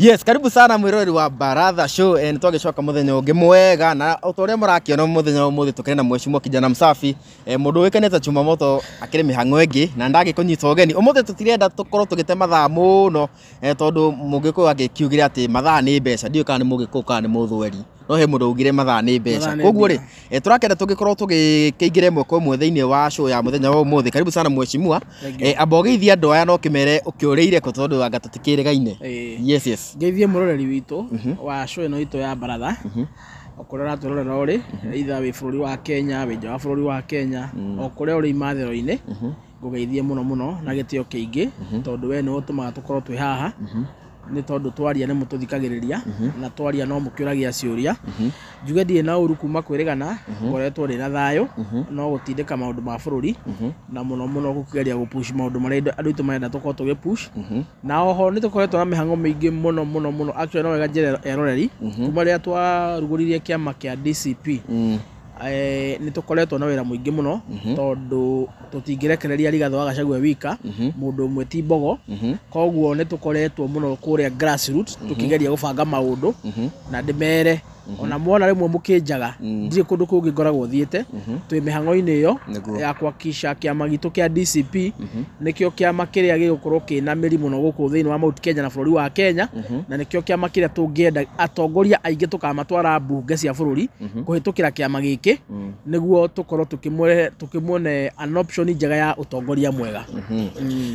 Yes, karibu sana mwirori wa Baratha Show. Nitwagicoka muthenya ungi mwega na utoria murakiona muthenya umuthi tukire na mheshimiwa kijana msafi mundu wikanete Chumamoto akiri mihango ingi na ndagi kunyita ugeni umuthi tutirenda tukorwo tugite mathaa muno tondu mugikuyu agikiugire ati mathaa ni mbeca ndio kana mugikuyu kana muthweri no he mundu ugire mathaa ni mbeca koguo ri turakenda tugikorwo tugikiingire mweko mwe thiini wa show ya muthenya wa umuthi. Karibu sana mheshimiwa abogeithia andu aya no kimere ukiuriire ko tondu anga tutikirigaine. Yes ngeithie muroreri witu wa show ino itu ya Baratha okurora turorera uri either wi bururi wa Kenya wi nja wa bururi wa Kenya okuria uri imathero-ini ngugeithie muno na gitio kiingi tondu we ni utumaga tukorwo twi haha ni tondu twaria ni mututhikagiriria na twaria no mukiuragia ciuria njuge ndie na uru kuma kwirigana ngoretwo ri na thayo no gutindika maundu ma bururi na muno gukigeria gupush maundu maria andu itu marenda tukorwo tugipush na oho ni tukoretwo na mihango mingi muno actually no wega njere eroreri kuma ria twaruguririe kiama kia DCP ni tukoretwo na wira muingi muno tondu tutingirekereria Rigathi wa Gachagua wika mundu umwe ti mbogo koguo ni tukoretwo muno kuria grassroots tukigeria gubanga maundu na ndimere ona mwona rimwe mukinjaga ndiri kundu kungi ngoragwo thiete twi mihango-ini iyo ya kwakisha kiama gitu kia DCP nikio kiama kiria gigukorwo kina miri muno guku thiini wa Mount Kenya na bururi wa Kenya na nikio kiama kiria tungienda atongoria aingi tukamatwara mbunge cia bururi kuhitukira kiama giki niguo tukorwo tukimwone an option njega ya utongoria mwega.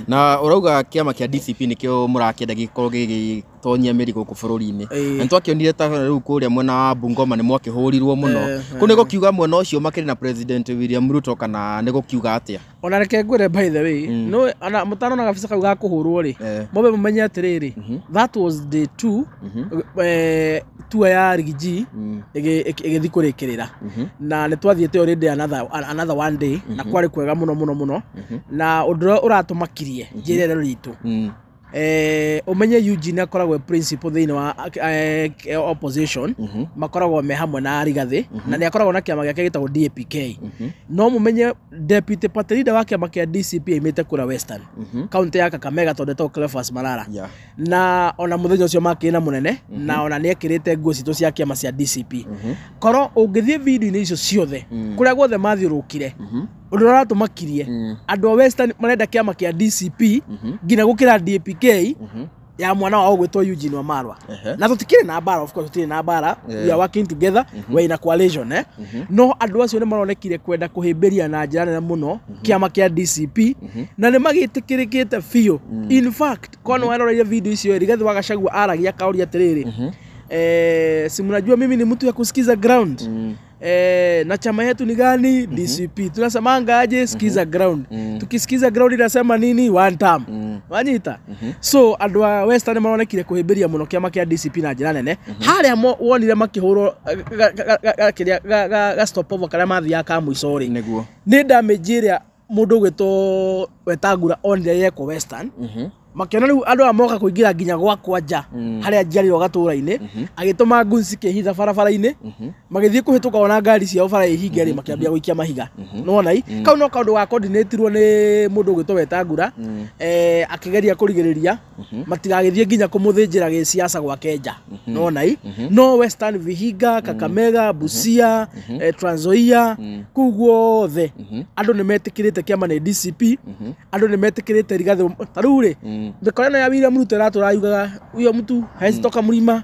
Na urauga kiama kia DCP nikio murakenda gikorwo gigitonyia miri guku bururi-ini ntwakionire ta riu kuria mwena Bungoma ni mwakihurirwo muno ku nigo kiuga mwena ucio makiri na President William Ruto kana nigo kiuga atia ona reke ngure by the way no ana mutano na gabisa kauga kuhurwo ri mobe mumenye atiriri that was day 2 tour ya Rigiji igithi kurikirira na ni twathiete already another one day na kwari kwega muno na undu uratumakirie njire ritu umenye Eugene akoragwo principal thiini wa opposition makoragwo me hamwe na Rigathi na ni akoragwo na kiama giake gitagwo DAPK no mumenye deputy party leader wa kiama kia DCP imete kura Western county ya Kakamega tondu to Cleophas Malala na ona muthenya ucio makina munene na ona ni ekirite nguo citu cia kiama cia DCP koro ungithie video-ini icio ciothe kuria guothe mathiurukire undu uratumakirie andu Western marenda kiama kia DCP ngina gukira DAPK ya mwana wao gwetwo Eugene Wamalwa na tutikire na bara, of course tutire na bara we are working together we in a coalition no andu acio ni maronekire kwenda kuhimberia na njira nene muno kiama kia DCP na ni magitikirikite fiyo in fact kono waroreire video icio Rigathi wa Gachagua aragia kauri atiriri si mnajua mimi ni mtu ya kusikiza ground na chama yetu ni gani DCP tunasemanga aje sikiza ground tukisikiza ground inasema nini one term wanyita so andu wa Western maronekire kuhimberia muno kiama kia DCP na njira nene haria wonire makihurwo ga stop over kana mathia ka muico ri niguo ni damage iria mundu gwetwo Wetangula onire yeko Western makiona riu andu amoka kuingira nginya gwakwa nja haria njiarirwo gatura-ini agituma ngunci kihitha barabara-ini magithie kuhituka ona ngari cia bara ihinge ri makiambia guikia mahiga nona kau no kaundu wa coordinateirwo ni mundu gwetwo Wetangula akigeria kurigiriria matigagithie nginya kumuthinjira gi siasa gwake nja nona no Western Vihiga Kakamega Busia Trans Nzoia kuguo the andu ni metikirite kiama ni DCP andu ni metikirite Rigathi taruri Mbekorano ya William Ruto raturayugaga huyo mtu haezi toka mlima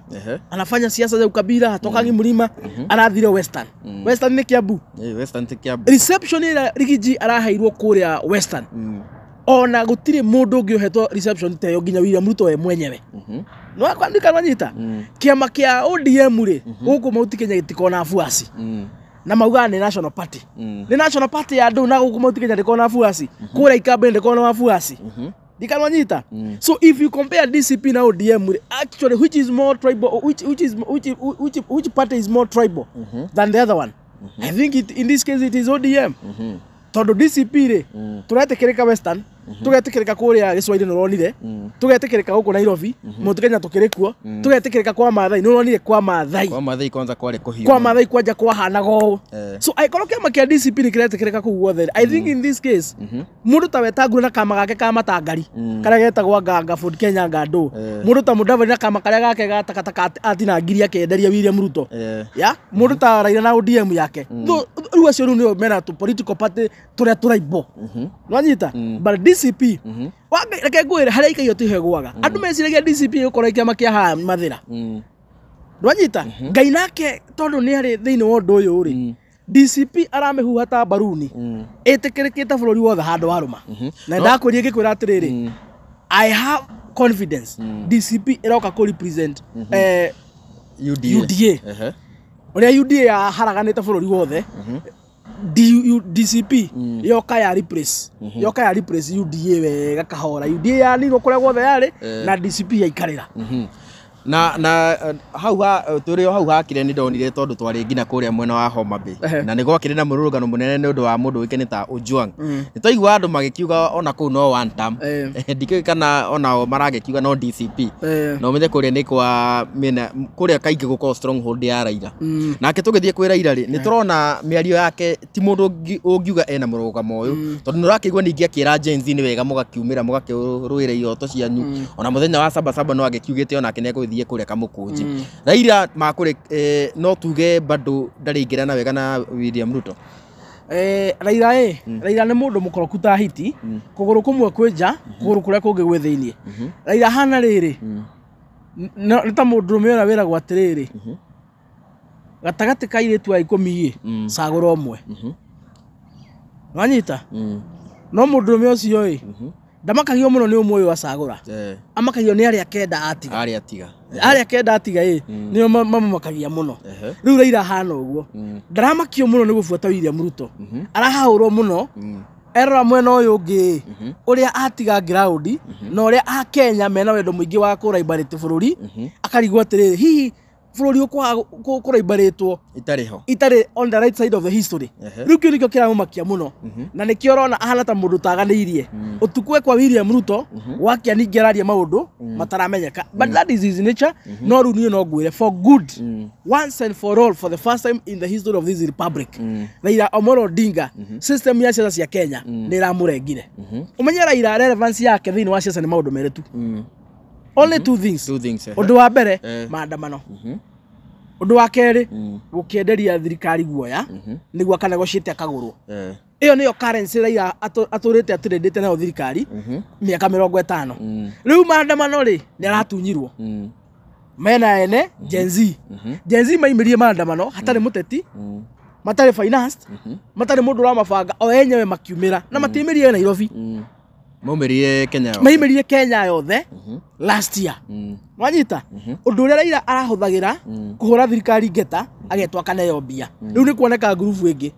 anafanya siasa za ukabila hatokangi mlima arathire Western Western ni Kiambu Western ni Kiambu reception ira Rigiji araheirwo kuria Western ona gutire mundu ngiohetwo reception teyo nginya William Ruto we mwenyewe no akwandika wanyita kiama kia ODM ri guku Mount Kenya gitikona afuasi na mauga ni National Party ni National Party ya ndu na guku Mount Kenya ndikona afuasi kuria Ikambe ndikona afuasi dikanwanyita so if you compare DCP na ODM actually which is more tribal which party is more tribal than the other one I think in this case it is ODM tondu DCP re turatekereka Western tugetikirika kuria Gicwaini nuronire tugetikirika guku Nairobi Mount Kenya tukirikuo tugetikirika kwa Maathai nuronire kwa Maathai kwanza kwari kuhiu kwa Maathai kwanja kwa hanago so aikoro kiama kia DCP ni kiretikirika ku guothe I think in this case mundu ta Wetangula na kama gake ka matangari karia getagwa Nganga Ford Kenya Ngando mundu ta Mudavadi na kama karia gake gatakataka atina ngiri akenderia William Ruto ya mundu ta Raila na ODM yake riu acio riu nio mena tu political party turia turaibo nwanyita but DCP wanga reke ngwire haria ikaio tihegwaga andu meciragia DCP ukora kiama kia ha mathira nwanyita ngai nake tondu ni ari thiini wa undu uyu ri DCP aramehuha ta baruni etikirikite bururi wothe handu waruma na ndakwirie ngikwira atiriri I have confidence DCP iroka ku represent UDA uria UDA ya haraganite bururi wothe DCP yoka ya replace UDA wega kahora UDA ya niro kuria gwothe yari na DCP ya ikarira na hau turio hau hakire ni ndonire tondu twari ngina kuria mwena wa Homa Bay na ni gwakire na mururugano munene ni undu wa mundu wikene ta Ojwang ni toigwa andu magikiuga ona ku no one term ndikoi kana ona maragikiuga no DCP no menye kuria ni kwa mena kuria kaingi guko stronghold ya Raila nake tugithie kwira Raila ri ni turona miario yake ti mundu ungiuga ena murugamo uyu tondu nurakigwa ningi akira Gen Z ni wega mugakiumira mugakiruira iyoto cianyu ona muthenya wa saba no agikiugite ona kineko thie kuria kamukunji Raila makure no tuge bado ndaringira na wega na William Ruto Raila ni mundu mukoroku ta hiti kuguru kumwe kwenja kuguru kuria kungi gwe thiini Raila hana riri ni ta mundu meona wira gwa tiriri gatagati ka iritu a 10 sagura omwe wanyita no mundu me ucio ndamakagio muno ni umwe wa sagura amakagio ni aria kenda atiga niyo mamakagia muno riu Raila hana uguo ndaramakio muno ni gubuata William Ruto arahahurwo muno erora mwena uyu ungi uria atiga ground na uria a Kenya mena wendo muingi wa kuraibarite bururi akarigwo atiriri hihi bururi ukuraibaritwo itari on the right side of the history riu kio nikio kiramumakia muno na nikio rona ahana ta mundu taganirie utukwe kwa William Ruto wakia ningeraria maundu mataramenyeka but that is his nature no riu no ngwire for good once and for all for the first time in the history of this republic Raila Amolo Odinga system ya siasa cia Kenya ni ramurengire umenye Raila relevance yake thiini wa siasa ni maundu meretu only two things undu wa mbere maandamano undu wa keri gukienderia thirikari guoya niguo akanegotiate akagurwo iyo niyo currency Raila aturite atirendete nayo thirikari miaka 50 riu maandamano ri ni aratunyirwo mena ene Gen Z maimirie maandamano hatari muteti matari financed matari mundu wa mabanga o enyewe makiumira na matimirie Nairobi maimerie Kenya yothe last year wanyita undu uria Raila arahuthagira kuhura thirikari ngeta agetwa kaneyo mbia riu ni kuoneka group ingi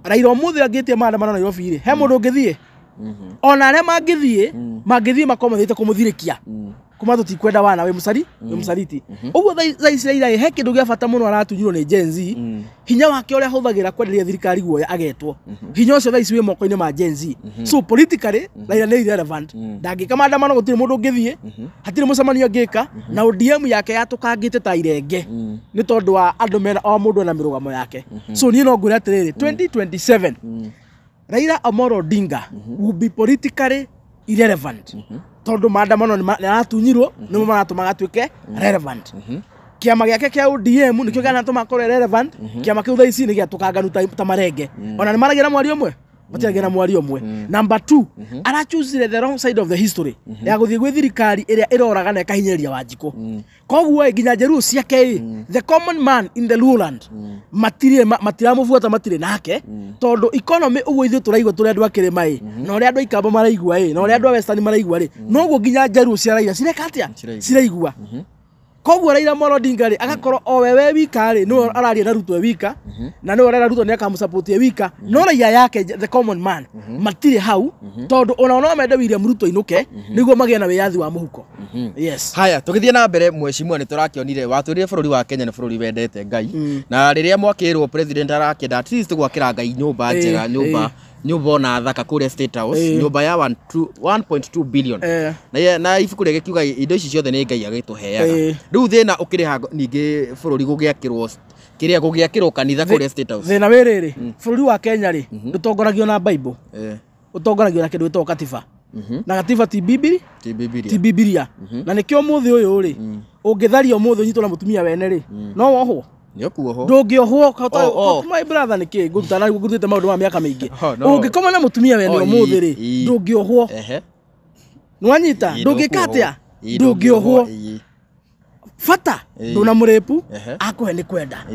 Raila umuthi angitie maandamano Nairobi ri he mundu ngithie ona aria mangithie makomathite kumuthirikia kuma tutikwenda wana we musariti uguo thaisi Raila he kindu gia bata muno aratunyirwo ni Gen Z hinya wake uria huthagira kwenderia thirikari guoya agetwo hinya ucio thaisi we moko-ini ma Gen Z so politically Raila ni irrelevant ndangika maandamano gutire mundu ngithie hatire mucemanio ngika na ODM yake yatukangite ta irenge ni tondu wa andu mena o mundu na mirugamo yake so ni no ngwira atiriri 2027 Raila Amolo Odinga will be politically irrelevant tondu maandamano ni aratunyirwo nimo maratuma gatwike relevant kiama giake kia ODM nikio gana tuma kore relevant kiama kiu thaisi ni giatukanganu ta marenge ona ni maragira mwari omwe matiragira mwari omwe number 2 ara choose the wrong side of the history ya guthie gwe thirikari iria iroraga na ikahinyeria Wanjiku koguo nginya njeru ciake the common man in the lowland matiramuvuata matire nake tondu economy uguo ithu turaigwa turi andu akirima na uri andu ikamba maraigwa na uri andu western maraigwa noguo nginya njeru cia Raila cireka atia ciraigwa koguo Raila Amolo Odinga ri agakorwo o wewe wika ri no araria na Ruto wika na no arera Ruto ni akamusupport wika no Raila yake the common man matire hau tondu ona no mende William Ruto inuke niguo magie na wiyathi wa muhuko yes haya tugithie na mbere mweshimwa ni turakionire waturire bururi wa Kenya na bururi wendete Ngai na riria mwakirwo president arakenda at least gwakira Ngai nyumba njega nyumba nyumba na thaka kule State House nyumba ya 1.2 billion na ibuku rege kiuga indo ici ciothe nĩ Ngai agĩtũheaga rĩu thĩna ũkĩrĩha ningĩ bũrũri gũgĩakĩrwo kiria gũgĩakĩrwo kanitha kule State House thĩna wĩrĩrĩ bũrũri wa Kenya rĩ ndũtongoragio na Bible ũtongoragio na kĩndũ gĩtagwo katiba na katiba ti Biblia na nĩkĩo mũthĩ ũyũ rĩ ũngĩtharia mũthĩ ũnyitwo na mũtumia wene rĩ no wohwo ndũngĩohwo my brother nĩkĩ ngũrutana ngũrutĩte maũndũ ma mĩaka mĩingĩ ũngĩkoma na mũtumia wene ũmũthĩ rĩ ndũngĩohwo nĩwanyita ndũngĩka atĩa ndũngĩohwo fata ndũna mũrĩpu akũhe nĩ kwenda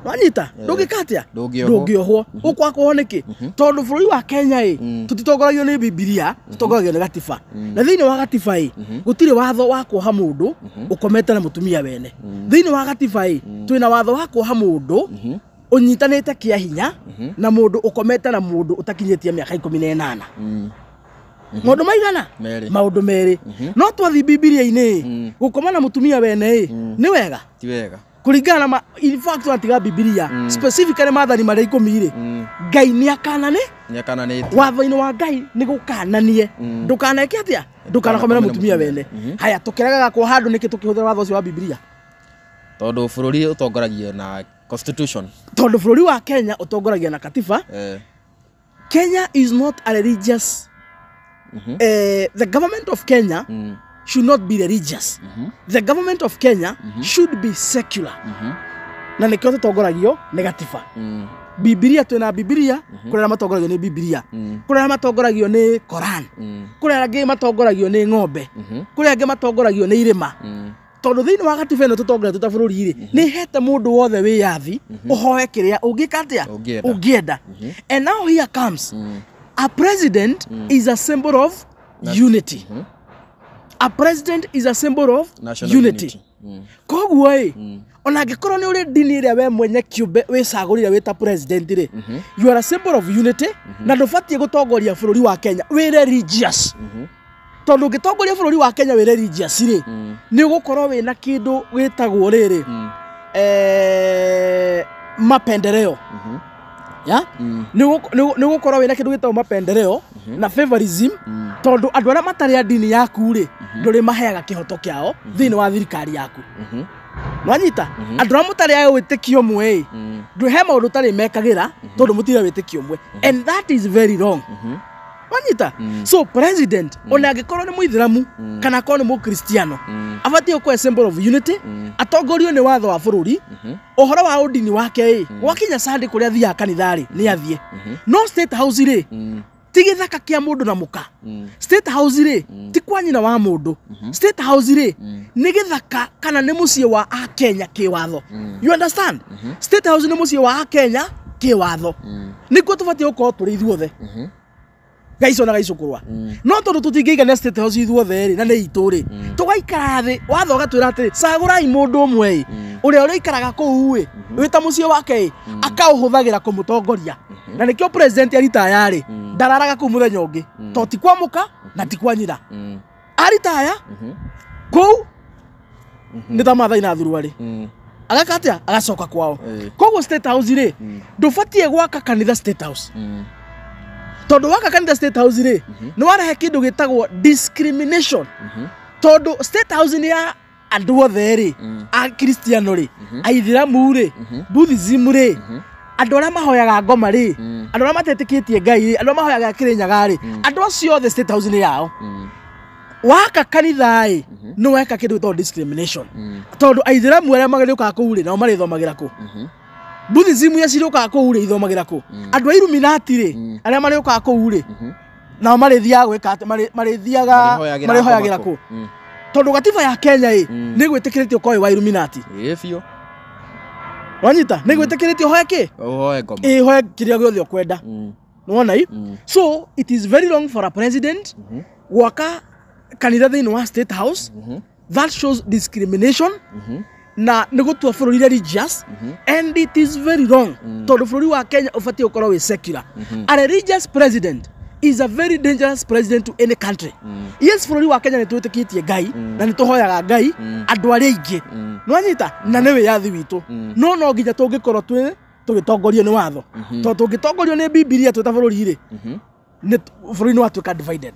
nĩwanyita ndũngĩka atĩa ndũngĩohwo ũkwakũho nĩkĩ tondũ bũrũri wa Kenya ĩ tũtitongoragio nĩ Biblia tũtongoragio nĩ gatiba na thĩinĩ wa gatiba ĩ gũtirĩ watho wa kuoha mũndũ ũkomete na mũtumia wene thĩinĩ wa gatiba ĩ twĩna watho wa kuoha mũndũ ũnyitanĩte kĩa hinya na mũndũ ũkomete na mũndũ ũtakinyĩtie mĩaka 18 maũndũ maigana maũndũ merĩ no twathi Biblia-inĩ gũkoma na mũtumia wene nĩ wega ti wega kũringana na in fact watiga Biblia specifically maathani marĩa 10 Ngai nĩ akananĩte watho-inĩ wa Ngai nĩ gũkananie ndũkaneke atĩa ndũkanakomera mũtumia wene haya tũkĩregaga kwa handũ nĩkĩ tũkĩhũthĩra watho ũcio wa Biblia tondũ bũrũri ũtongoragia na constitution tondũ bũrũri wa Kenya ũtongoragia na katiba Kenya is not a religious the government of Kenya should not be religious. The government of Kenya should be secular. Na nĩkĩo tũtongoragio nĩ gatiba. Biblia twĩna Biblia, kũrĩa matongoragio nĩ Biblia. Kũrĩa matongoragio nĩ Quran. Kũrĩa angĩ matongoragio nĩ ng'ombe. Kũrĩa angĩ matongoragio nĩ irĩma. Tondũ thĩinĩ wa gatiba ĩno tũtongoragia tũta bũrũri-rĩ nĩ hete mũndũ wothe wĩyathi ũhoe kĩrĩa ũngĩka atĩa ũngĩenda. And now here comes a president is a symbol of unity. A president is a symbol of unity. Koguo ona angĩkorwo nĩ ũrĩ dini ĩrĩa we mwenye kĩũmbe wĩcagũrire wĩta president rĩ you are a symbol of unity na ndũbatiĩ gũtongoria bũrũri wa Kenya wĩ religious. Tondũ ũngĩtongoria bũrũri wa Kenya wĩ religious rĩ nĩ ũgũkorwo wĩna kĩndũ wĩtagwo rĩrĩ mapendeleo ya nĩ gũkorwo wĩna kĩndũ gĩtagwo mapendeleo na favorism tondũ andũ arĩa matarĩ a dini yaku rĩ ndũrĩ maheaga kĩhoto kĩao thĩinĩ wa thirikari yaku nwanyita andũ arĩa mũtarĩ a wĩtĩkio ũmwe ndũhe maũndũ ũtarĩ mekagĩra tondũ mũtirĩ wĩtĩkio ũmwe and that is very wrong nwanyita so president ona angĩkorwo nĩ Mũithĩramu kana akorwo nĩ Mũkristiano abatiĩ gũkorwo symbol of unity atongorio nĩ watho wa bũrũri ũhoro wa ũndini wake gwakinya Sunday kũrĩa athiaga kanitha-rĩ nĩ athiĩ no State House rĩ ti gĩthaka kĩa mũndũ na mũka State House rĩ ti kwa nyina wa mũndũ State House rĩ nĩ gĩthaka kana nĩ mũciĩ wa Akenya kĩwatho you understand State House nĩ mũciĩ wa Akenya kĩwatho nĩkuo tũbatiĩ gũkorwo tũrĩ ithuothe gaico na gaico kũrũa no tondũ tũtingĩigana State House ithuothe rĩ na nĩ itũ rĩ tũgaikara thĩ watho ũgatwĩra atĩrĩ cagũrai mũndũ ũmwe ũrĩa ũrĩikaraga kũu wĩta mũciĩ wake akaũhũthagĩra kũmũtongoria na nĩkĩo president aritaya rĩ ndararaga kũu mũthenya ũngĩ to ti kwa mũka na ti kwa nyina aritaya kũu nĩ ta Maathai na Thurwa rĩ agaka atĩa agacoka kwao koguo State House rĩ ndũbatiĩ gwaka kanitha State House tondũ waka kanitha State House rĩ nĩ warehe kĩndũ gĩtagwo discrimination tondũ State House nĩ ya andũ othe rĩ a Kristiano rĩ Aithĩramu rĩ Buddhism rĩ andũ arĩa mahoyaga ngoma rĩ andũ arĩa matetĩkĩtie Ngai rĩ andũ arĩa mahoyaga Kĩrĩnyaga rĩ andũ acio othe State House nĩ yao waka kanitha nĩ weka kĩndũ gĩtagwo discrimination tondũ Aithĩramu arĩa magĩũkaga kũu rĩ nao marĩthomagĩra kũ Buddhism ya ciroka kũu rĩ ithomagĩra kũ andũ a Illuminati rĩ arĩa marĩũkaga kũu rĩ nao marĩthiaga gwĩka marĩhoyagĩra kũ tondũ gatiba ya Kenya nĩ gwĩtĩkĩrĩtio koĩ wa Illuminati biũ wanyita nĩ gwĩtĩkĩrĩtio hoye kĩ hoye ngoma hoye kĩrĩa gĩothe ũkwenda nĩwona so it is very wrong for a president gwaka kanitha thĩinĩ wa State House that shows discrimination na nĩ gũtua bũrũri religious and it is very wrong tondũ bũrũri wa Kenya ũbatiĩ gũkorwo wĩ secular a religious president is a very dangerous president to any country yes bũrũri wa Kenya nĩ twĩtĩkĩtie Ngai na nĩ tũhoyaga Ngai andũ arĩa aingĩ nwanyita na nĩ wĩyathi witũ no nginya tũngĩkorwo twĩ tugitongorio ni watho to tungitongorio ni Biblia twita bururi ri ni bururi ni watuika divided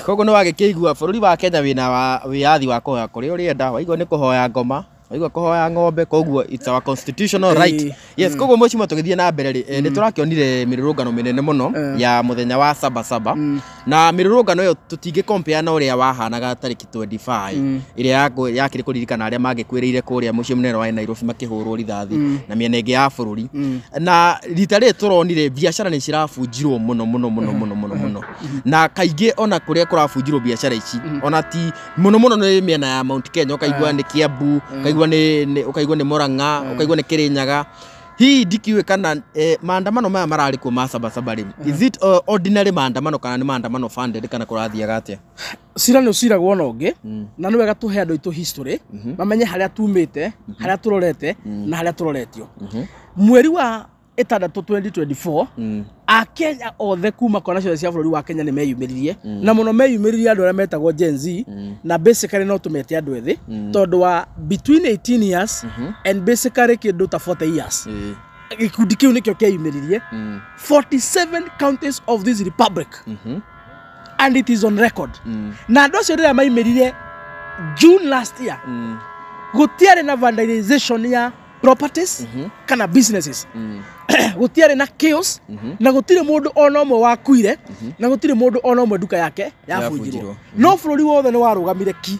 koguo ni wagikigua bururi wa Kenya wina wiathi wa kuhoya kuri urienda waigua ni kuhoya ngoma waigua kuhoya ng'ombe koguo it's our constitutional right yes koguo mheshimiwa tugithie na mbere ri ni turakionire mirurungano minene muno ya muthenya wa Sabasaba na mirurungano yo tutingi compare na uria wahanaga tariki 25 iria yakiri kuririkana aria magikwireire kuria mucii munene wa Nairobi makihurwo rithathi na miena ingi ya bururi na rita ri turonire biashara ni cirabunjirwo muno na kaingi ona kuria kurabunjirwo biashara ici ona ti muno ni miena ya Mount Kenya ukaigua ni Kiambu ukaigua ni Murang'a ukaigua ni Kirinyaga hii ndikiwe kana maandamano maya marari ku Sabasaba ri is it ordinary maandamano kana ni maandamano funded kana kurathiaga atia cira no cira gwona ungi na ni wega tuhe andu itu history mamenye haria tumite haria turorete na haria turoretio mweri wa 2024 Akenya othe kuma kona cia bururi wa Kenya ni meyumiririe na muno meyumiririe andu aria metagwo Gen Z na basically no tumete andu ethi tondu wa between 18 years and basically kindu ta 40 years gikundi kiu nikio keyumiririe 47 counties of this republic and it is on record na andu acio ria maimiririe June last year gutiare na vandalization ya properties kana businesses gutiare na chaos na gutire mundu ona umwe wakuire na gutire mundu ona umwe duka yake yabunjirwo no bururi wothe ni warugamire ki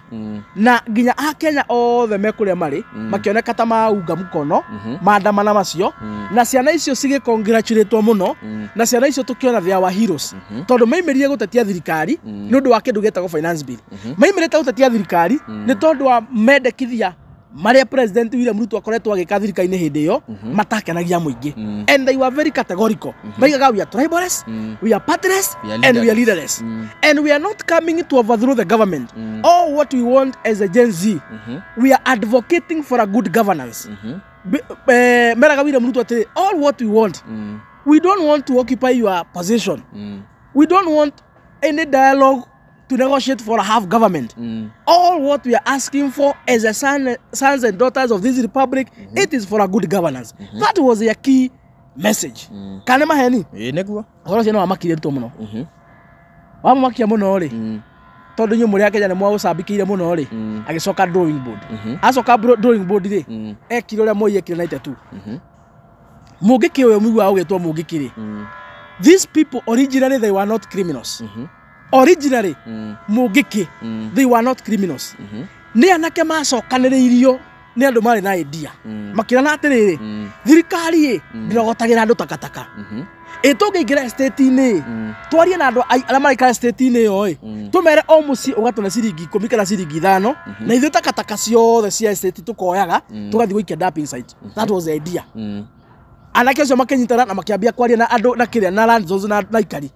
na nginya Akenya othe mekuria mari makioneka ta maunga mukono maandamana macio na ciana icio cige congratulatewo muno na ciana icio tukiona they are heroes tondu maimirire gutetia thirikari ni undu wa kindu getagwo finance bill maimirite gutetia thirikari ni tondu wa mendekithia Maria President William Ruto akoretwo agikathirika-ini hindi yo matakenagia muingi and they were very categorical maigaga we are tribalists we are partiless and we are leaderless and we are not coming to overthrow the government all what we want as a Gen Z we are advocating for a good governance meraga William Ruto ati all what we want we don't want to occupy your position we don't want any dialogue to negotiate for a half government. All what we are asking for as a sons and daughters of this republic, it is for a good governance. That was a key message. Kane maheni? Neguo. Horo cia no amakire ruto muno. Wamakia muno ri. Tondu nyu muri Kenya ne mwa ucambikire muno ri. Agicoka drawing board. Acoka drawing board ri. Ekire ria moi ekire 92. Mugiki uyu migwa ugitwo mugikiri. These people originally they were not criminals. Originally mugiki they were not criminals ni anake macokaniriirio ni andu mari na idea makirana atiriri thirikari ndirogotagira andu takataka itungiingira estate-ini twarie na andu aria maraikara estate-ini yo tumere o muci ugatuna ciringi 10 kana ciringi 5 na ithu takataka ciothe cia estate tukoyaga tugathi guikia dumping site that was the idea anake cio makinyitana na makiambia kwaria na andu na kiria na land zones na ikari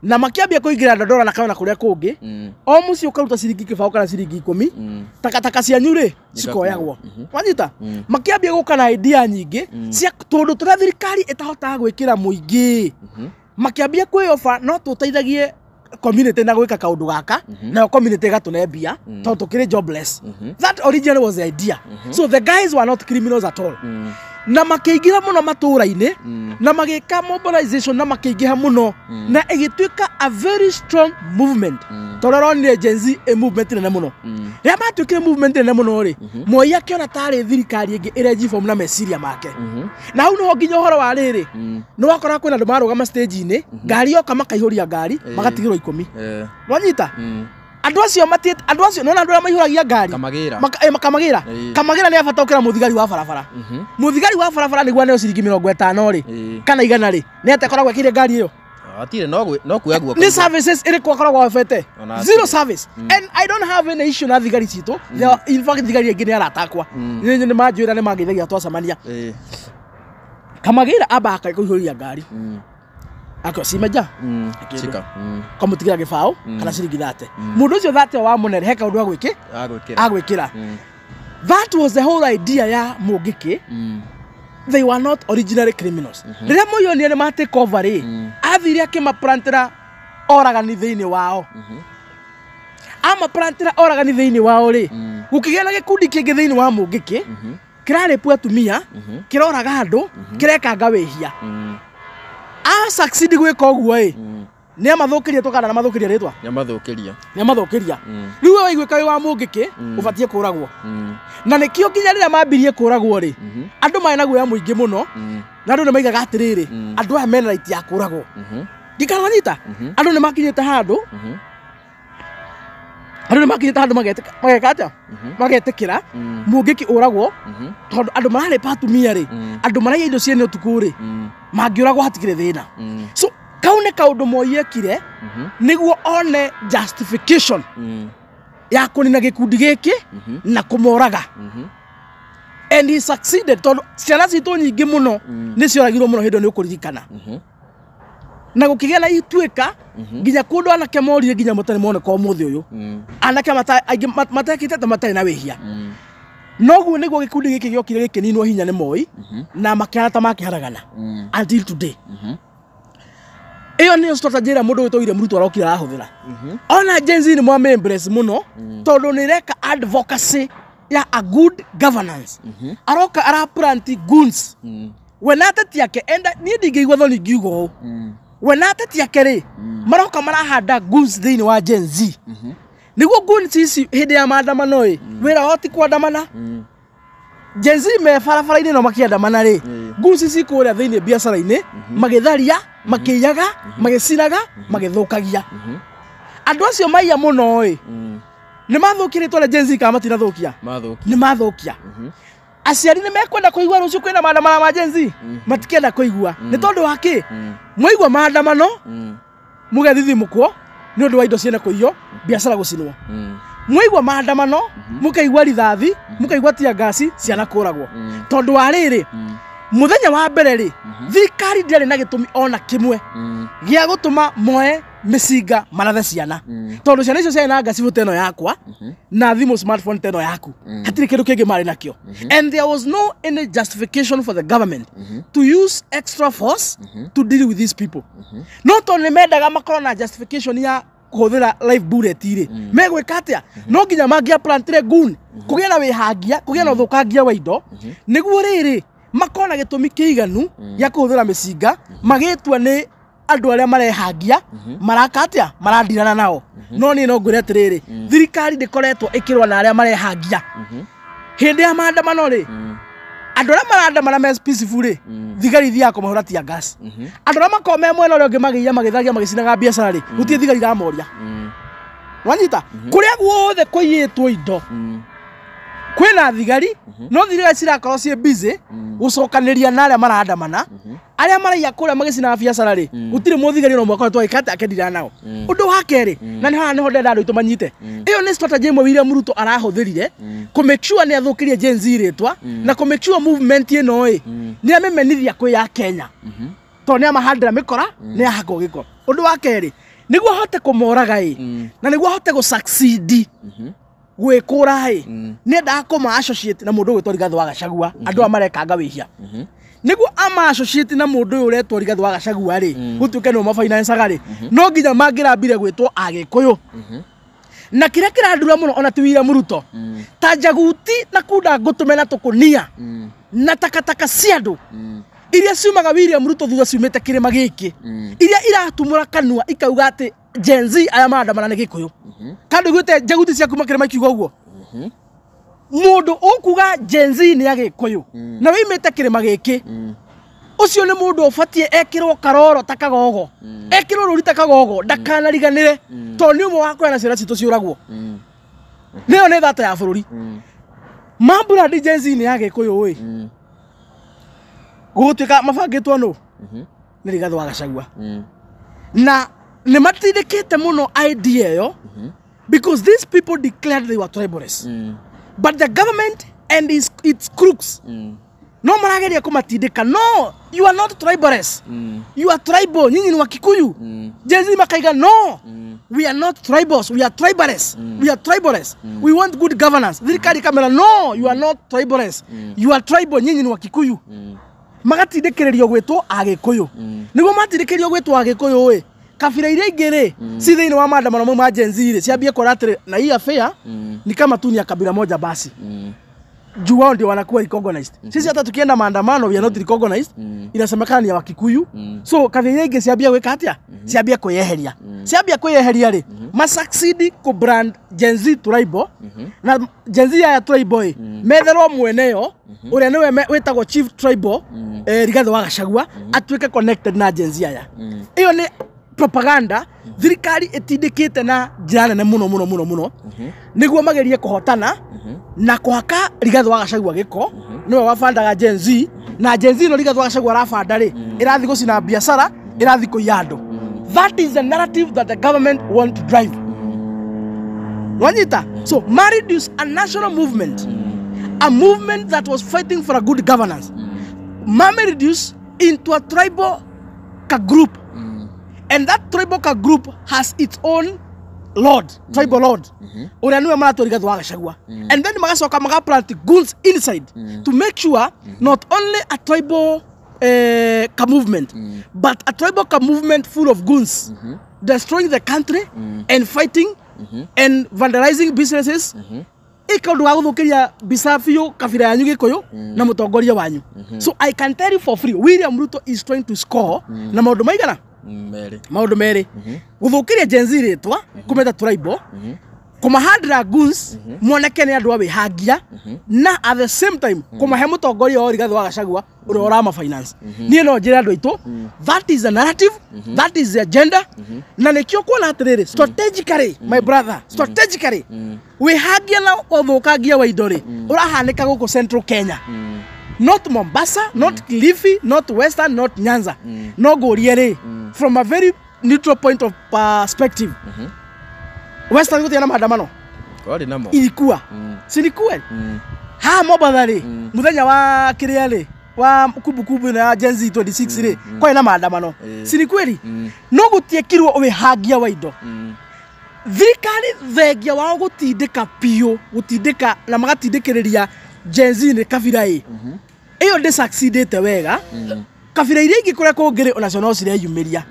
na makiambia kuingira ndora na kana kuria kungi o muci ukaruta ciringi kibao kana ciringi 10 takataka cia nyure cikoyagwo wanyita makiambia guka na idea nyingi cia tondu tura thirikari itahotaga gwikira muingi makiambia kwiofa no tuteithagie community na gwika kaundu gaka na community gatune mbia tondu tukiri jobless that originally was the idea so the guys were not criminals at all na makiingira muno matura-ini na magika mobilization na makiingiha muno na igituika a very strong movement toronire Gen Z a movement nene muno ria matuikire movement nene muno ri Moi akiona tari thirikari ingi ireji form na meciria make na hau no nginya uhoro wa riri ni wakora kwina andu marugama stage-ini ngari yoka makaihuria ngari magatigirwo 10 wanyita andu acio nona andu aria maihuragia ngari kamagira ni abata ukira muthigari wa barabara muthigari wa barabara niguo neo ciringi 50 ri kana igana ri ni ate koragwo akire ngari iyo atire no kuya guo ni services iri koragwo afete zero service and I don't have any issue na thigari citu in fact thigari ingi ni aratakwa ni majwira ni mangeithagia twacamania kamagira abaka kuihuria ngari ako simeja chika kamutigira gibao kana ciringi 30 mundu ucio 30 wa munere heka undu agwikira that was the whole idea ya mugiki they were not originally criminals riria moyoni ni ma take over ri athiri akimaplantira oragani thiini wao ama plantira oragani thiini wao ri gukigena gikundi kingi thiini wa mugiki kirarepu atumia kiroraga andu kirekanga wihia a succeed gwika oguo ni amathukiria tukana na mathukiria ritwa ni amathukiria riu we waigwika wi wa mungiki ubatie kuragwo na nikio kinya rira mambirie kuragwo ri andu mai naguo ya muingi muno na andu ni maigaga atiriri andu aya mena right ya kuragwo ndikananyita andu ni makinyite handu andu ni makinyite handu magekata magetikira mungiki uragwo tondu andu marare patumia ri andu maraiya indo ciene utuku ri mangiuragwo hatikire thina so kaune kaundu moyekire niguo one justification ya kunina gikundi giki na kumoraga and he succeeded tondu ciana citu nyingi muno ni cioragirwo muno hindo ni ukuririkana na gukigia na ituika nginya kundu anake morire nginya mutane mone kwa muthi uyu anake matekite matari na wihia noguo niguo gikundi giki giokire gikininwo hinya ni moi na makiarata makiharagana until today iyo ni strategy ya mundu witoire murutu arokira ahuthira ona Gen Z ni mwa embrace muno tondu ni reka advocacy ya a good governance aroka araplanti guns wenateti yake enda ni ndingeigwa thoni ngiugo wenateti yake ri maroka marahanda guns thini wa Gen Z niguo guns ici hindi ya maandamano wira hoti kwandamana Gen Z me barabara-ini no makiandamana ri guns ici kuria thini biacara-ini magitharia makiyaga magiciraga magithukagia andu acio maiya muno ni mathukiritwo na Gen Z ka matina thukia ni mathukia aciari ni mekwenda kuigua rucio kwina maandamano ma Gen Z matikenda kuigua ni tondu waki muigua maandamano mugathithimukwo ni undu wa indo ciene kuiyo biacara gucinwo muigua maandamano mukaigua rithathi mukaigua tia gasi ciana kuragwo tondu wa riri muthenya wa mbere ri thirikari ndari na gitumi ona kimwe gia gutuma moe misinga marathe ciana tondu ciana icio ciana ngasibu teno yakwa na thimu smartphone teno yaku hatiri kindu kingi mari nakio and there was no any justification for the government to use extra force to deal with these people not only mendaga makoro na justification ya kuhuthira live bullet iri megwika atia no nginya mangia plantire gun kugia na wihangia kugia na thukangia wa indo niguo riri makona gitumi kiiganu ya kuhuthira misinga magitwa ni andu aria marehangia marakatia marandirana nao no ni no ngure atiriri thirikari ndikoretwo ikirwa na aria marehangia hindi ya maandamano ri andu aria marandamana me peaceful ri thigari thia kumahura tia gas andu aria makome mwena uria ungi magiya magithagia magicinaga biacara ri gutie thigari ra moria wanyita kuria guothe kuiyitwo indo kwina thigari no thigari cirakorwo cie busy gucokaniria na aria marandamana aria maraiya kuria magicina biacara ri gutire muthigari no mwako twikate akendira nao undu wa keri na ni ho ndenda andu tumanyite iyo ni strategy imwe William Ruto arahuthirire ku make sure ni athukirie Gen Z ritwa na ku make sure movement ino ni amemenithia kwi ya Kenya to ni amahandira mikora ni ahako giko undu wa keri niguo hote kumoraga na niguo hote gu succeed gwikura ni ndakoma associate na mundu gwitwa Rigathi wa Gachagua andu amarekanga wihia niguo ama associate na mundu uyu uretwo Rigathi wa Gachagua ri gutuke no mafinancaga ri no nginya mangirambire gwitwo Agikuyu na kiria kirandura muno ona ti William Ruto ta Jaguti na kunda ngutumena tukunia na takataka ciandu iria ciumaga William Ruto thutha ciumite kirima giki iria iratumura kanua ikauga ati Gen Z aya maandamana ni Gikuyu kandu gwite Jaguti ciaku makirima kiuga uguo mundu ukuga Gen Z ni Agikuyu na wimite kirima giki ucio ni mundu ubatie ekirwo karoro takagogo ekirwo ruri takagogo ndakanariganire to ni umwe wakwa na ciana citu ciuragwo niyo ni thata ya bururi mambura di Gen Z ni Agikuyu gutuika mabangitwo no ni Rigathi wa Gachagua na ni matindikite muno idea yo because these people declared they were tribalists but the government and its crooks no marageria kumatindika no you are not tribalists you are tribal nyinyi ni Wakikuyu Gen Z makaiga no we are not tribals we are tribalists we are tribalists we want good governance thirikari kamera no you are not tribalists you are tribal nyinyi ni Wakikuyu magatindikiririo gwitwo Agikuyu niguo matindikiririo gwitwo Agikuyu kabira iria ingiri si thiini wa maandamano ma Gen Z ri ciambie kora atiri na hii affair ni kama tu ni kabila moja basi juu wao ndio wanakuwa recognized. Sisi hata tukienda maandamano we are not recognized. Inasemekana ni ya Wakikuyu. So kavya yenge siambia weka hatia, siambia kuyeheria. Siambia kuyeheria ri. Masucceed ku brand Gen Z tribal. Na Gen Z ya tribal metherwo mweneo uria niwe wetagwo chief tribal Rigathi wa Gachagua atuike connected na Gen Z aya. Iyo ni propaganda thirikari itindikite na njira nene muno niguo magerie kuhotana na kuhaka Rigathi wa Gachagua giko niwe wabandaga Gen Z na Gen Z no Rigathi wa Gachagua arabanda ri irathi gucina biashara irathi kuiyando. That is the narrative that the government want to drive. Wanyita, so Mariduce, a national movement, a movement that was fighting for a good governance, Mariduce into a tribal group. And that tribal group has its own lord, tribal lord. And then magasoka maga plant goons inside to make sure not only a tribal movement, but a tribal movement full of goons, destroying the country and fighting and vandalizing businesses. So I can tell you for free, William Ruto is trying to score na maundu maigana maundu meri guthukiria Gen Z ritwa kumeta tribal kumahadra goons moneke ni andu awihangia na at the same time kumahe mutongoria wa Rigathi wa Gachagua uri orama finance nie no njira andu aitu. That is the narrative, that is the agenda. Na nikio kuona atiriri strategically, my brother, strategically we hagia na uthukagia wa idori urahanika guku Central Kenya, not Mombasa, not Kilifi, not Western, not Nyanza, no Goriere. From a very neutral point of perspective, Western gutia na maandamano ilikuwa silikuwa Mobadhari muthenya wa kiriale wa kubukubu na Gen Z 26 ri kwa ina maandamano silikweli no gutie kirwo uwihangia wa indo thirikari thegia wa gutindika pio gutindika na magatindikiriria Gen Z ni kabira iyo de succeedete wega kabira iria ingi kure kungiri ona cio no cireyumiria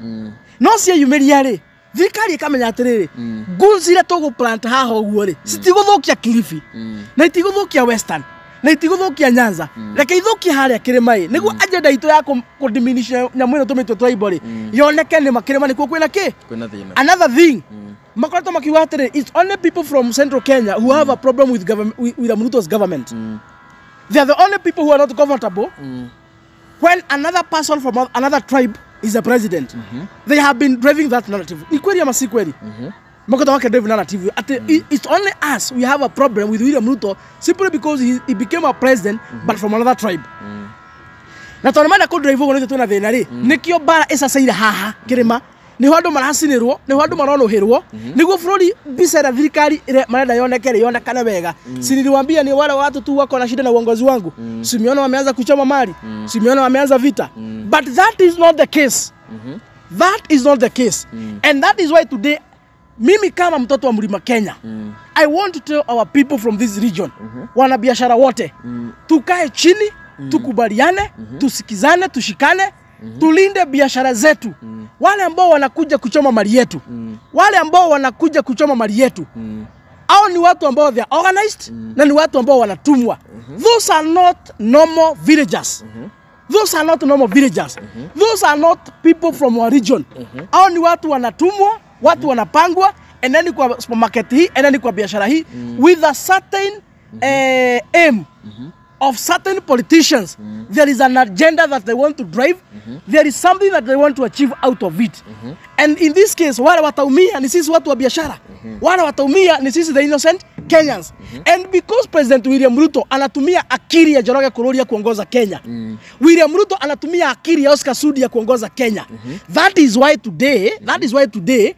no cireyumiria ri thirikari ikamenya atiriri goons ira tugu plant haha uguo ri citiguthukia Kilifi na itiguthukia Western na itiguthukia Nyanza reke ithukia haria kirimai niguo agenda itu ya ku diminish nyamwino tumitwe tribal yoneke ni makirima nikuo kwina ki another thing makoto makiwa atiriri it's only people from Central Kenya who have a problem with Ruto's government. They are the only people who are not comfortable when another person from another tribe is the president. They have been driving that narrative. Ni kweli ama si kweli? Makoto wake driving narrative. It's only us we have a problem with William Ruto simply because he became a president but from another tribe. Na tonamana ko drive ngo nituna thina ri nikio bara esa saira haha kirima ni handu maracinirwo ni handu maronuhirwo niguo bururi bicera thirikari ire marenda yonekere yonekana wega. Siniliwaambia ni wale watu tu wako na shida na uongozi wangu. Simeona wameanza kuchoma mali, simeona wameanza vita. But that is not the case. That is not the case. And that is why today mimi kama mtoto wa Mlima Kenya I want to tell our people from this region wana biashara wote tukae chini tukubaliane tusikizane tushikane tulinde biashara zetu. Wale ambao wanakuja kuchoma mali yetu, wale ambao wanakuja kuchoma mali yetu, hao ni watu ambao they are organized na ni watu ambao wanatumwa. Those are not normal villagers. Those are not normal villagers. Those are not people from our region. Hao ni watu wanatumwa, watu wanapangwa, and then kwa supermarket hii, and then kwa biashara hii with a certain aim of certain politicians. There is an agenda that they want to drive. There is something that they want to achieve out of it. And in this case, wale wataumia ni sisi watu wa biashara. Wale wataumia ni sisi the innocent Kenyans. And because President William Ruto anatumia akili ya Njoroge Kururia kuongoza Kenya. William Ruto anatumia akili ya Oscar Sudi ya kuongoza Kenya. That is why today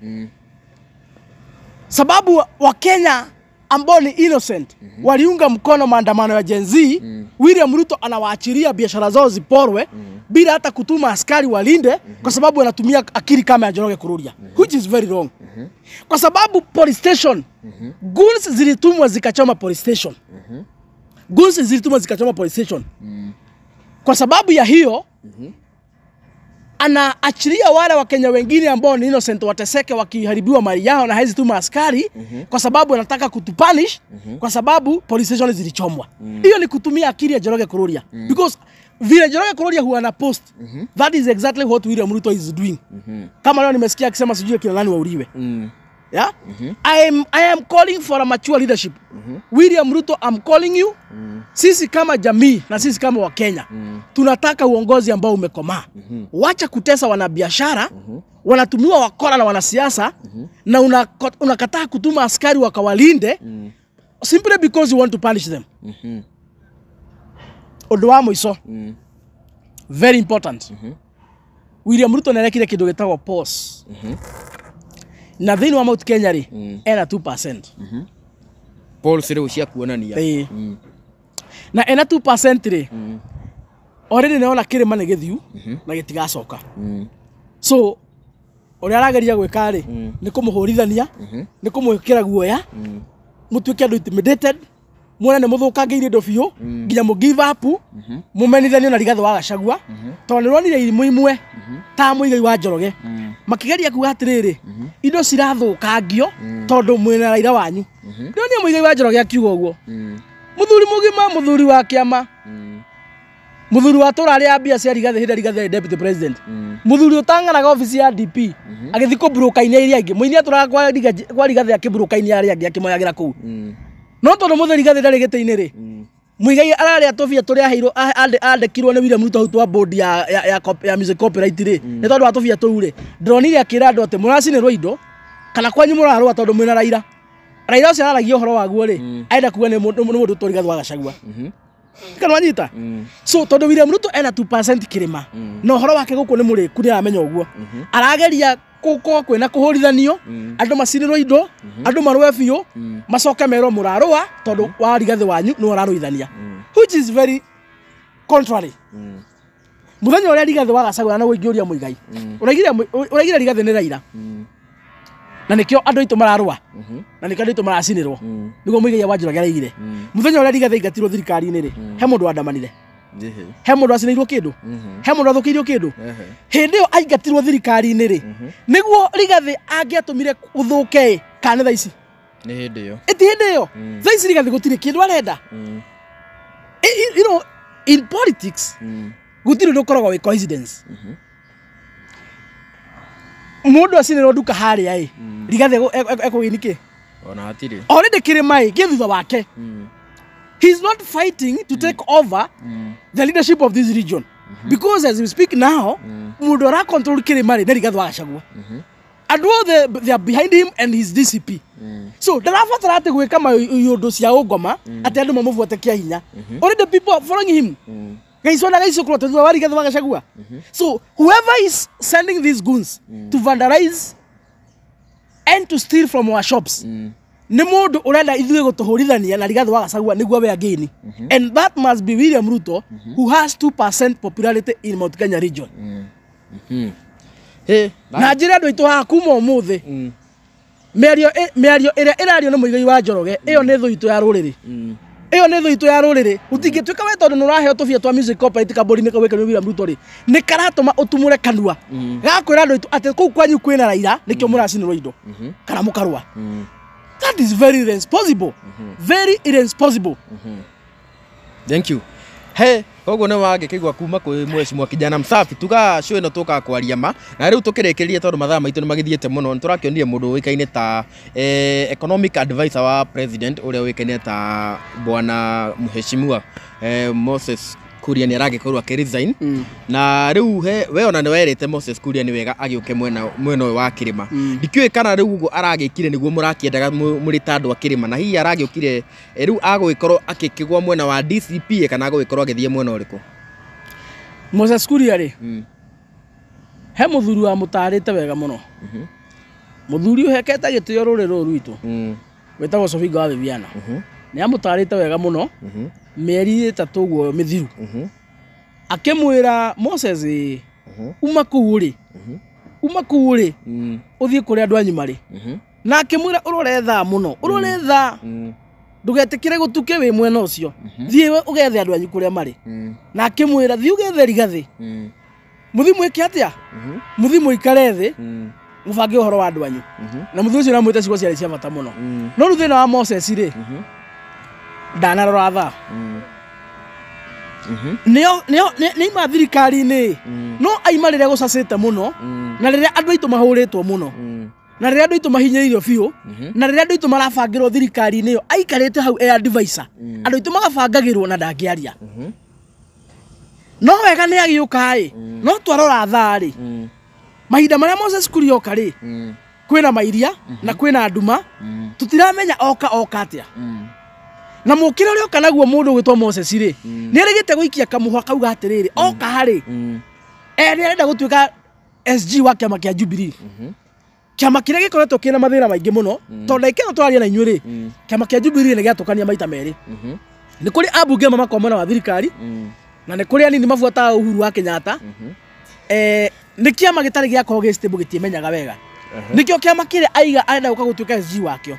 sababu wa Kenya ambao ni innocent waliunga mkono maandamano ya Gen Z, William Ruto anawaachilia biashara zao ziporwe bila hata kutuma askari walinde kwa sababu anatumia akili kama ya Njoroge Kururia, which is very wrong. Kwa sababu police station goons zilitumwa zikachoma police station. Goons zilitumwa zikachoma police station. Kwa sababu ya hiyo anaachilia wale wa Kenya wengine ambao ni innocent wateseke wakiharibiwa mali yao na hizi tu maaskari kwa sababu anataka kutupunish kwa sababu police station zilichomwa. Hiyo ni kutumia akili ya Njoroge Kururia because vile Njoroge Kururia huwa na post that is exactly what William Ruto is doing. Kama leo nimesikia akisema sijui kina nani wauliwe. Yeah? I am calling for a mature leadership. William Ruto, I'm calling you. Sisi kama jamii na sisi kama wa Kenya tunataka uongozi ambao umekomaa. Wacha kutesa wanabiashara, wanatumiwa wakora na wanasiasa na unakataa kutuma askari wakawalinde simply because you want to punish them. Odoamo iso. Very important. William Ruto narekire kidogo gitagwo pause. Na thini wa Mount Kenya ri ena 2%. Paul sire ucia kuonania. Na ena 2% ri already naona kirima ne githiu na gitigacoka. So uri arageria gwika ri ni kumuhurithania ni kumwikira guoya mutuike andu intimidated muone ne muthukangiire indo biu nginya mu give up mumenithanio na Rigathi wa Gachagua to ni ronire irimu imwe ta muigai wa Njoroge makigeria kuga atiriri indo cirathukangio tondu mwina Raila wanyu ni muigai wa Njoroge akiuga uguo muthuri mugima muthuri wa kiama muthuri wa tora ari ambia cia Rigathi hida Rigathi deputy president muthuri utanganaga ofisi ya DP agithiko broker-ini iria ingi muinia tora kwa Rigathi akibroker-ini aria ingi akimoyagira kuu no tondu muthuri Rigathi ndari gite-ini ri muigai arari atobia turi aheirwo andekirwo ni William Ruto hutwa board ya music copyright ri ni tondu atobia tuu ri ndronire akira andu ati muracinirwo indo kana kwanyu murarwa tondu mwina Raila Raila ucio araragia uhoro waguo ri aenda kuga ni mundu to Rigathi wa Gachagua kana wanyita so tondu William Ruto ena 2% kirima no uhoro wake guku ni muriku ni aramenya uguo arageria kuko kwena kuhorithanio andu macinirwo indo andu marwe biu macoke mero murarwa tondu wa Rigathi wanyu no araruithania which is very contrary muthenya uria Rigathi wa Gachagua na guingioria muigai uragira Rigathi ni Raila na nikio andu itu mararwa na nikio andu itu maracinirwo niguo muigai wa Njoroge araigire muthenya uria Rigathi ingatirwo thirikari-ini ri he mundu andamanire he mundu acinirwo kindu he mundu athukirio kindu hindi yo aingatirwo thirikari-ini ri niguo Rigathi angiatumire uthuke kana tha ici ni hindi yo iti hindi yo tha ici Rigathi gutire kindu arenda you know in politics gutire ndukoragwo wi coincidence mundu acinirwo nduka haria Rigathi ekugini ki ona hatire already kirimai githutha wake he's not fighting to take over the leadership of this region because as we speak now mundu ara control kirimari ni Rigathi wa Gachagua and all they are behind him and his DCP so ndarabatara ati gwika mayundu cia ungoma ati andu mamuvuate kia hinya already people are following him gaisona gaisokro thutha wa Rigathi wa Gachagua so whoever is sending these goons to vandalize and to steal from our shops ni mundu urenda ithuĩ gutuhurithania na Rigathi wa Gachagua niguo we again and that must be William Ruto who has 2% popularity in Mount Kenya region na njira andu itu ha kuma umuthi mĩario ĩrĩa ĩrario nĩ muigai wa Njoroge ĩyo nĩ thũ itu ya rũrĩrĩ iyo nĩ thũ itu ya rũrĩrĩ utingĩtuĩka we tondu nũraheo tũbia twa music copyright kabori-inĩ kau wĩkĩrwo William Ruto ri nĩ karatũma ũtumũre kanua gakwĩra andũ atĩ kũu kwanyu kwĩna Raila nĩkĩo mũracinĩrwo indo kana mũkarũa that is very irresponsible very irresponsible thank you he koguo nĩ wangĩkĩigua kuma kwĩ mheshimiwa kijana msafi tuga show ĩno tũka kwaria ma na rĩu tũkĩrĩkĩrie tondu mathaa maitũ nĩ magĩthiĩte mũno nĩ tũrakĩonire mũndũ ũĩkaine ta economic advisor wa president ũrĩa ũĩkaine ta bwana mheshimiwa Moses Kuria nĩ aragĩkorwo akĩresign na rĩu we ona nĩ werĩte Moses Kuria nĩ wega agĩũke mwena ũyũ wa Kĩrĩma ndikĩũĩ kana rĩu ũguo aragĩkire nĩguo mũrakĩendaga mũrĩ ta andũ a Kĩrĩma na hihi aragĩũkire rĩu agũgĩkorwo akĩkĩgwa mwena wa DCP kana agũgĩkorwo agĩthiĩ mwena ũrĩkũ Moses Kuria ri he muthuri wa mutarĩte wega mũno muthuri ũhekete gĩtĩo rũrĩrĩ rũrũ rwitũ wĩtagwo Sofinga wa Viviana nĩ amutarĩte wega mũno mĩeri 3 guo mĩthiru akĩmwĩra Moses uma kũu rĩ ũthiĩ kũrĩa andũ anyu marĩ na akĩmwĩra ũrore thaa mũno ũrore thaa ndugetĩkĩre gũtuke wĩ mwena ũcio thiĩ ũgethe andũ anyu kũrĩa marĩ na akĩmwĩra thiĩ ũgethe Rigathi muthimu eke atia muthimu ikare thi mubange uhoro wa andu anyu na muthimu ucio namwite ciugo ciarĩ cia bata muno no riu thĩna wa Moses rĩ ndanarora tha nĩima thirikari-inĩ no aima rĩrĩa gũcacĩte mũno na rĩrĩa andũ aitũ mahũrĩtwo mũno na rĩrĩa andũ aitũ mahinyĩirio biũ na rĩrĩa andũ aitũ marabangĩrwo thirikari-inĩ ĩyo aikarĩte hau advisor andũ aitũ magabangagĩrwo na ndangĩaria no wega nĩ agĩũka no twarora tha mahinda marĩa Moses Kuria oka kwĩna mairia na kwĩna nduma tutiramenya oka atia na mukire uri oka naguo mundu gwitwo Moses nĩ arigite guikia kamuhwa kauga atiriri oka harĩ nĩ arenda gũtuĩka SG wa kĩama kĩa Jubilee kĩama kĩrĩa gĩkoretwo kĩna mathĩna maingĩ mũno tondũ ikeno twaria na inyuĩ kĩama kĩa Jubilee nĩ gĩatukania maita merĩ nĩ kũrĩ ambunge makomana wa thirikari na nĩ kũrĩ anini mabuataga Uhuru wa Kenyatta nĩ kĩama gĩtarĩ gĩakorwo gĩ stable gĩtimenyaga wega nikio kĩama kĩrĩa aiga arenda gũka gũtuĩka SG wakĩo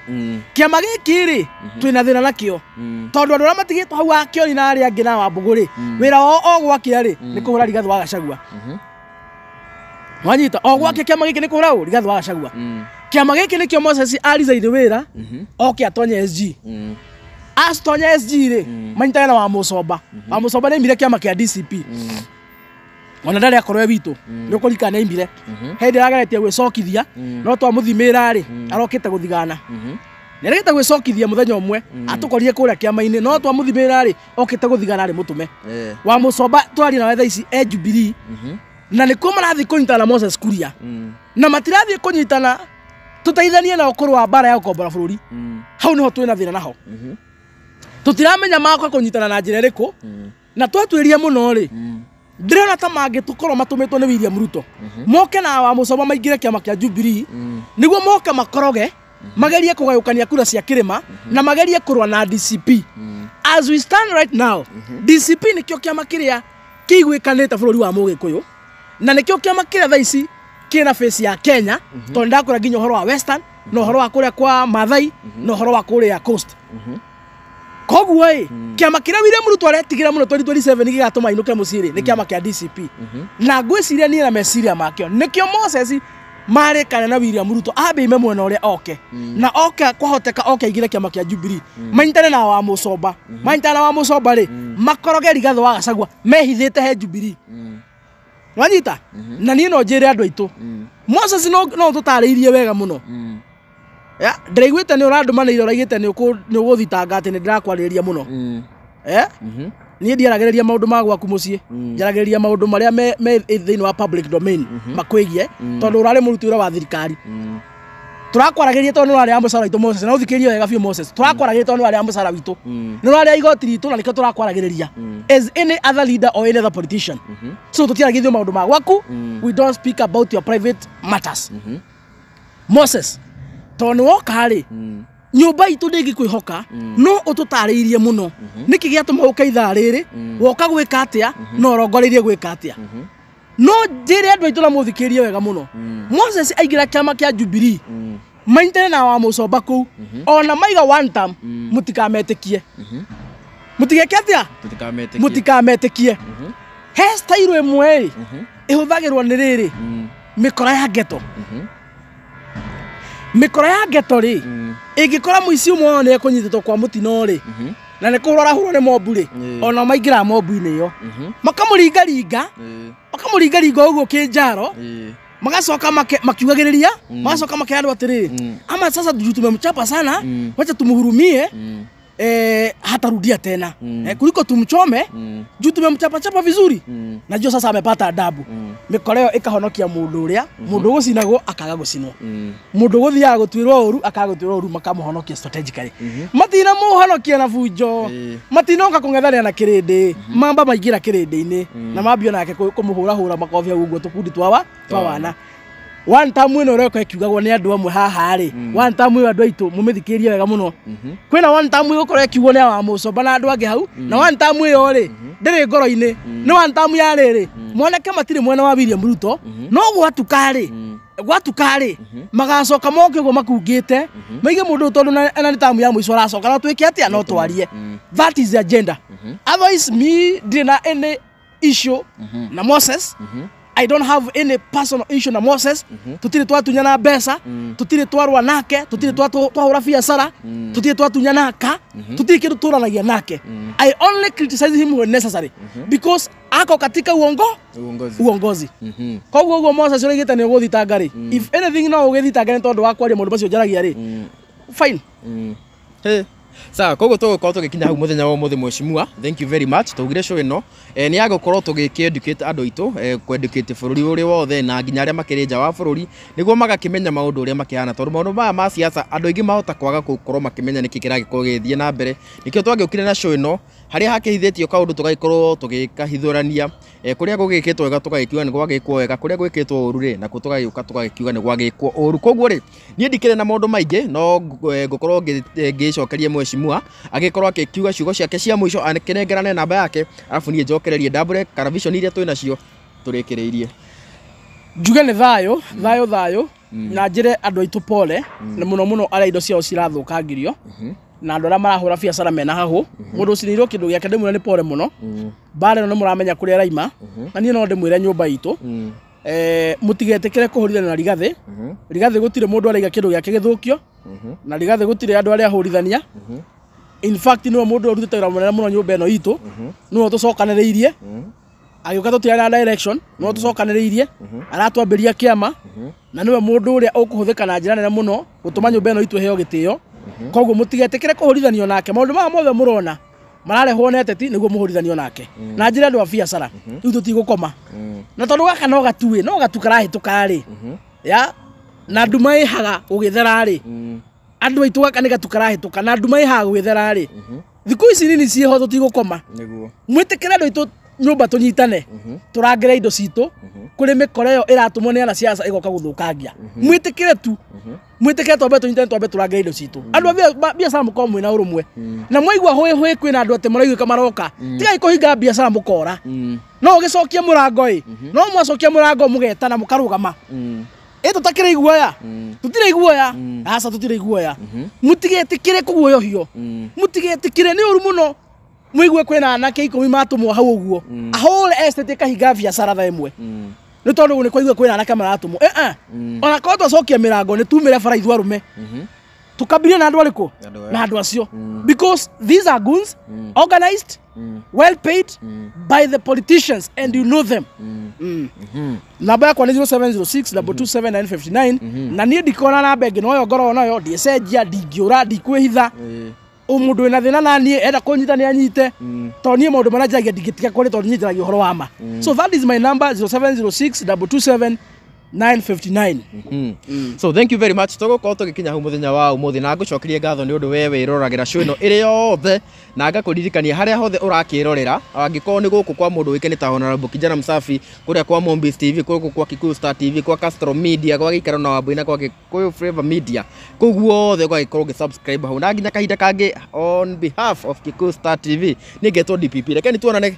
kĩama gĩkĩ twĩna thĩna nakĩo tondũ andũ arĩa matigĩtwo hau akĩo na arĩa angĩ na Wambũgũ wĩra wao gwakĩa nĩ kũhũra Rigathĩ wa Gachagua wanyita gwake kĩama gĩkĩ nĩ kũhũra Rigathĩ wa Gachagua kĩama gĩkĩ nĩkĩo Moses arizaire wĩra oke atonye SG astonya SG manyitane na Wamucomba nĩ aimire kĩama kĩa DCP ona ndarĩ akorwo witũ nĩ ũkũrika nĩ aimire hĩndĩ arageretie gwĩcokithia no twamũthimĩra arokĩte gũthigana nĩ arĩgĩte gwĩcokithia mũthenya ũmwe atũkorire kũrĩa kĩama-inĩ no twamũthimĩra okĩte gũthigana mũtũme Wamucomba twari nawe thaa ici Jubilee na nĩkuo marathiĩ kũnyitana Moses Kuria na matirathiĩ kũnyitana tũteithanie na ũkũrũ wa mbara ya gũkombora bũrũri hau nĩho twĩna thĩna naho tũtiramenya magoka kũnyitana na njĩra ĩrĩkũ na twatuĩria mũno ndĩrona ta mangĩtũkorwo matũmĩtwo nĩ William Ruto moke na Wamucomba maingĩre kĩama kĩa Jubilee nĩguo moke makoroge magerie kũgayũkania kura cia kĩrĩma na magerie kũrũa na DCP as we stand right now DCP nĩkĩo kĩama kĩrĩa kĩiguĩkanĩte bũrũri wa Mũgĩkũyũ na nĩkĩo kĩama kĩrĩa thaa ici kĩna face ya Kenya tondũ ndakũra nginya ũhoro wa Western na ũhoro wa kũrĩa kwa Maathai na ũhoro wa kũrĩa Coast koguo kĩama kĩrĩa William Ruto aretigĩra mũno 2027 gĩgatũma ainũke mũciĩ nĩ kĩama kĩa DCP na ngwĩciria niĩ na meciria makĩo nĩkĩo Moses marĩkana na William Ruto ambe ime mwena ũrĩa oke na oke kwahoteka oke aingĩre kĩama kĩa Jubilee manyitane na Wamucomba manyitane na Wamucomba makoroge Rigathĩ wa Gachagua mehithĩte he Jubilee wanyita na niĩ no njĩre andũ aitũ Moses no tũtarĩirie wega mũno ndĩraiguĩte nĩ ũrandũmanĩire ũraigĩte nĩ ũgũthitanga atĩ nĩ ndĩrakwarĩrĩria mũno niĩ ndiaragĩrĩria maũndũ ma gwaku mũciĩ njaragĩrĩria maũndũ marĩa me thĩinĩ wa public domain makwĩgie tondũ ũrarĩ mũruti wĩra wa thirikari tũrakwaragĩria tondũ nĩ ũrarĩa mũcara witũ Moses na ũthikĩrie wega biũ Moses tũrakwaragĩria tondũ nĩ ũrarĩa mũcara witũ nĩ ũrarĩa igoti ritũ na nĩkĩo tũrakwaragĩrĩria as any other leader or any other politician so tũtiaragĩrio maũndũ ma gwaku we don't speak about your private matters Moses tondũ woka nyũmba itũ ndĩngĩkwĩhoka no ũtũtarĩirie mũno nĩkĩ gĩatũma ũka ithaa rĩrĩ woka gwĩka atĩa na ũrongoreirie gwĩka atĩa no njĩre andũ aitũ na mũthikĩrie wega mũno Moses aingĩra kĩama kĩa Jubilee manyitane na Wamucomba kũu ona maiga one term mũtikametĩkie mũtigeke atĩa mũtikametĩkie he style ĩmwe ĩhũthagĩrwo nĩ rĩrĩ mĩkora ya geto mĩkora ya geto ĩngĩkora mũici ũmwe nĩ ekũnyitĩtwo kwa mũtino na nĩ kũrora hũrwo nĩ mobu ona maingĩra mobu-inĩ ĩyo makamũringaringa ũguo kĩnjaro magacoka makiugagĩrĩria magacoka makĩandwo atĩrĩ ama sasa tumemchapa sana wacha tumhurumie hatarudia tena kuliko tumchome juu tumemchapa vizuri najua sasa amepata adabu mĩkora ĩyo ĩkahonokia mũndũ ũrĩa mũndũ gũcinagwo akaga gũcinwo mũndũ gũthiaga gũtuĩrwo ũru akaga gũtuĩrwo ũru makamũhonokia strategically matina mũhonokia na bunjo matinoka kũng'ethanĩra na kĩrĩndĩ mamba maingĩra kĩrĩndĩ-inĩ na mambio nake kũmũhũrahũra makobi ũguo tũkundi twa wana one time ĩno ũreka ĩkiugagwo nĩ andũ amwe haha one time ĩyo andũ aitũ mũmĩthikĩrie wega mũno kwĩna one time ĩgũkorwo ĩkiugwo nĩ Wamucomba na andũ angĩ hau na one time ĩyo ndĩrĩ ngoro-inĩ nĩ one time ya rĩrĩ moneke matirĩ mwena wa William Ruto no gwatuka magacoka moke ũguo makungĩte maige mũndũ tondũ na nĩ tamu ya mũico aracoka no twĩke atĩa no twarie that is the agenda otherwise me ndĩna any issue na Moses I don't have any personal issue na Moses. Tutire twatunyana mbeca, tutire twarwa nake, tutire twahura biacara, tutire twatunyana ka, tutire kindu turanagia nake. I only criticize him when necessary because ako katika uongozi. Koguo ugo Moses urigite ni uguthitanga ri. If anything no ugithitanga ni tondu wa kwaria mundu macio njaragia ri. Fine. Hey. Sawa, koguo tugukorwo tugikinya hau muthenya wa umuthi mheshimiwa. Thank you very much. Tugire show ino ni yagukorwo tugiki-educate andu aitu ku-educate bururi uri wothe na nginya aria makiri nja wa bururi niguo magakimenya maundu uria makihana tondu maundu maya ma siasa andu aingi mahota kwaga gukorwo makimenya niki kiragikorwo githie na mbere. Nikio twagiukire na show ino haria hakihithitio kaundu tugagikorwo tugikahithurania kuria gugikitwo wega tugagikiuga ni gwagikwo wega, kuria gwikitwo uru ri na tugagiuka tugagikiuga ni gwagikwo uru. Koguo ri nie ndikire na maundu maingi no ngukorwo ngicokeria mheshimiwa agikorwo akikiuga ciugo ciake cia mwisho akinengerane namba yake alafu nie njokererie double television iria twina cio turikiriirie njuge ni thayo na njire andu aitu pole na muno aria indo ciao cirathukangirio na andu aria marahura biacara mena hahu mundu ucinirwo kindu giake ndimwire ni pole muno bare no muramenya kuria raima na nie no ndimwire nyumba itu mutigetekere kuhurithana na rigathi gutire mundu araiga kindu giake githukio na rigathi gutire andu aria ahurithania. In fact no mundu urutite wira munene muno nyumba eno itu no tucokaniriirie agiuka tutira na direction no tucokaniriirie aratwambiria kiama na niwe mundu uria ukuhuthika na njira nene muno gutuma nyumba eno itu heo gitio. Koguo mutigetekere kuhurithanio nake maundu ma mothe murona mararehwo na eteti niguo muhurithanio nake na njira andu a biacara riu tutigukoma na tondu gaka no gatu karahituka ri ya na nduma ihaga ugithera ri andu aitu gaka ni gatu karahituka na nduma ihaga ugithera ri thiku ici nini cieho tutigukoma niguo mwitikire andu aitu nyumba tunyitane turangire indo citu kuri mikore yo iratumwo ni ana siasa igoka guthukangia mwitikire tu mwitikire twambe tunyitane twambe turangire indo citu andu biacara mukorwo mwina urumwe na mwaigua hwe kwina andu ate maraigua maroka tigai kuhinga biacara mukora no ugicokia murango no mwacokia murango mugetana mukarugama tutakire iguoya tutire iguoya asa tutire iguoya mutigetikire kuguoyohio mutigetikire ni uru muno mwigue kwina anake 10 matumwo hau uguo a whole estate kahinga biacara tha imwe ni tondu ni kwaigua kwina anake maratumwo ona ko twacokia mirango ni tumire bara ithu arume tukabiria na andu ariku na andu acio because these are goons organized well paid by the politicians and you know them. Namba yakwa ni 0706 22959 na nie ndikona namba ingi no yo ngoro nayo ndiecenjia ndingiura ndikwihitha umundu wina thina na nie enda kunyita ni anyite to nie maundu marajagia ndingitiga kuri to nyitiragia uhoro wa ma. So that is my number 0706 22959. So thank you very much. Tugukorwo tugikinya hu muthenya wa umuthi na ngucokerie ngatho ni undu wewe iroragira show ino iri yothe na ngakuririkania haria hothe urakirorera angikorwo ni guku kwa mundu wikene ta Honorable Kijana Msafi kuria kwa Mombis TV kuria kwa Kikuyu Star TV kwa Castro Media kwa Gikaro na Wabuina kwa Kikuyu Flavor Media kuguo othe ugagikorwo gi-subscribe hau na nginya kahinda kangi on behalf of Kikuyu Star TV ni ngetwo DPP reke ni tuonane